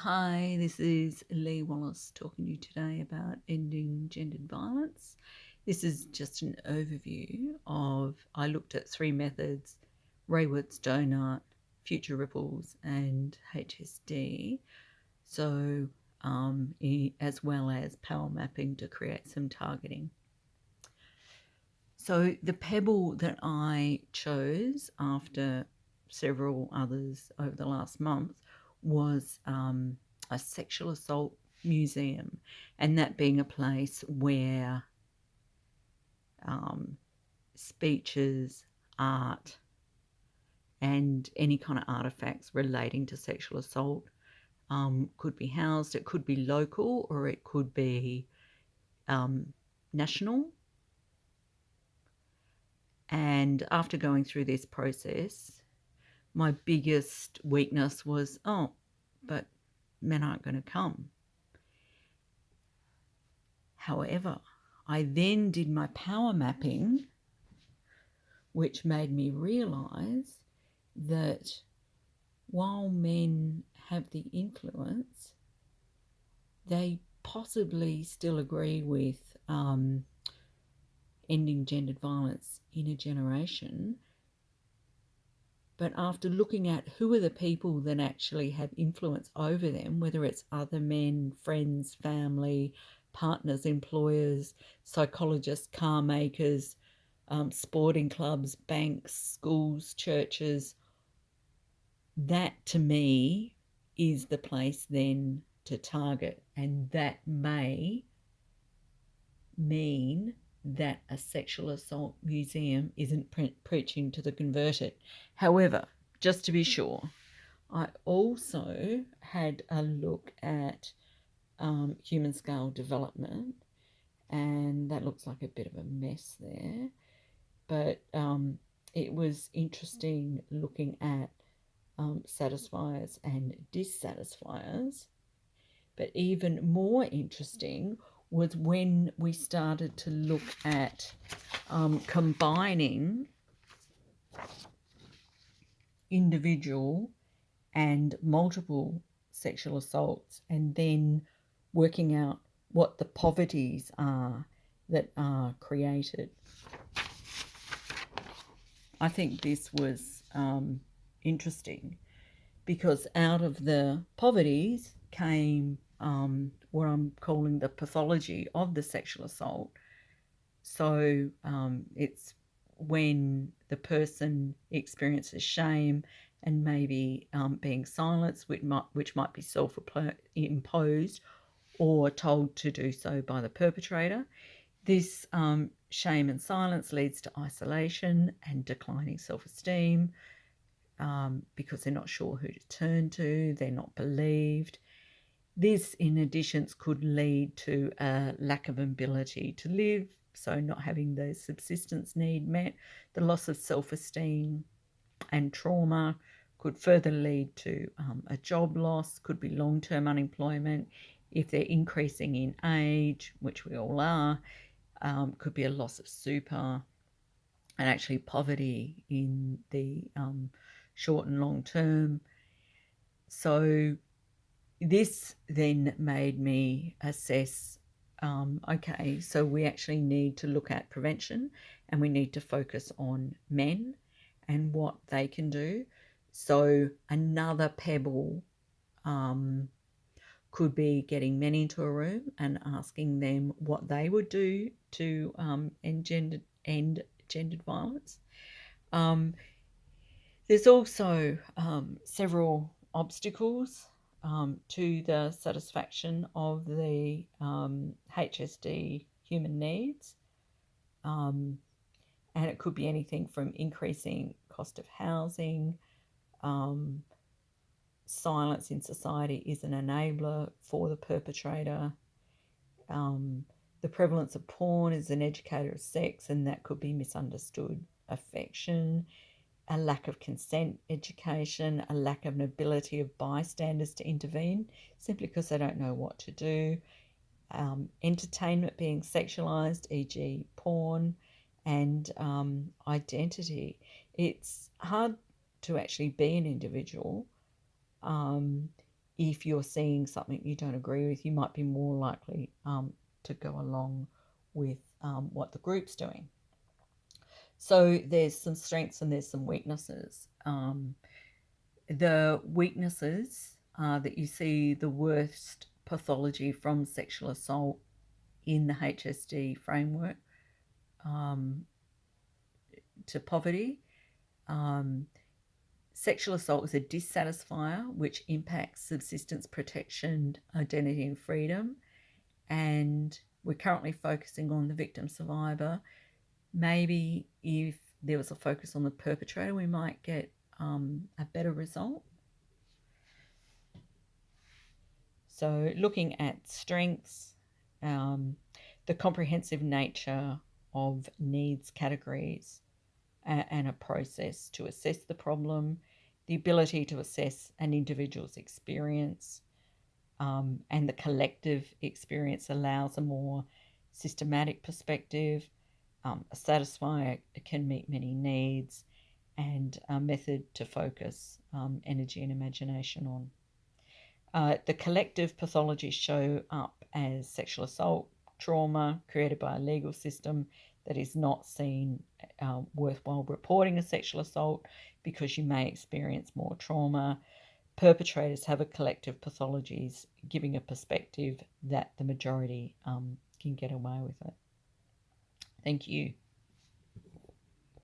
Hi, this is Lee Wallace talking to you today about ending gendered violence. This is just an overview I looked at three methods: Rayworth's Donut, Future Ripples, and HSD. So, as well as power mapping to create some targeting. So, the pebble that I chose after several others over the last month was a sexual assault museum, and that being a place where speeches, art, and any kind of artifacts relating to sexual assault could be housed. It could be local or it could be national. And after going through this process, my biggest weakness was, but men aren't going to come. However, I then did my power mapping, which made me realize that while men have the influence, they possibly still agree with ending gendered violence in a generation. But after looking at who are the people that actually have influence over them, whether it's other men, friends, family, partners, employers, psychologists, car makers, sporting clubs, banks, schools, churches, that to me is the place then to target. And that may mean that a sexual assault museum isn't preaching to the converted. However, just to be sure, I also had a look at human scale development, and that looks like a bit of a mess there. But it was interesting looking at satisfiers and dissatisfiers. But even more interesting was when we started to look at combining individual and multiple sexual assaults and then working out what the poverties are that are created. I think this was interesting because out of the poverties came what I'm calling the pathology of the sexual assault. So it's when the person experiences shame and maybe being silenced, which might be self-imposed or told to do so by the perpetrator. This shame and silence leads to isolation and declining self-esteem because they're not sure who to turn to, they're not believed. This, in addition, could lead to a lack of ability to live, so not having the subsistence need met. The loss of self-esteem and trauma could further lead to a job loss, could be long-term unemployment. If they're increasing in age, which we all are, could be a loss of super, and actually poverty in the short and long term. So this then made me assess, okay, so we actually need to look at prevention and we need to focus on men and what they can do. So another pebble could be getting men into a room and asking them what they would do to end gendered violence. There's also several obstacles to the satisfaction of the HSD human needs. And it could be anything from increasing cost of housing. Silence in society is an enabler for the perpetrator. The prevalence of porn is an indicator of sex, and that could be misunderstood affection. A lack of consent education, a lack of an ability of bystanders to intervene simply because they don't know what to do. Entertainment being sexualized, e.g. porn, and identity. It's hard to actually be an individual if you're seeing something you don't agree with, you might be more likely to go along with what the group's doing. So there's some strengths and there's some weaknesses. The weaknesses are that you see the worst pathology from sexual assault in the HSD framework to poverty. Sexual assault is a dissatisfier which impacts subsistence, protection, identity, and freedom. And we're currently focusing on the victim survivor. Maybe if there was a focus on the perpetrator, we might get a better result. So looking at strengths, the comprehensive nature of needs categories and a process to assess the problem, the ability to assess an individual's experience, and the collective experience allows a more systematic perspective. A satisfier can meet many needs, and a method to focus energy and imagination on. The collective pathologies show up as sexual assault, trauma created by a legal system that is not seen worthwhile reporting a sexual assault because you may experience more trauma. Perpetrators have a collective pathologies, giving a perspective that the majority can get away with it. Thank you.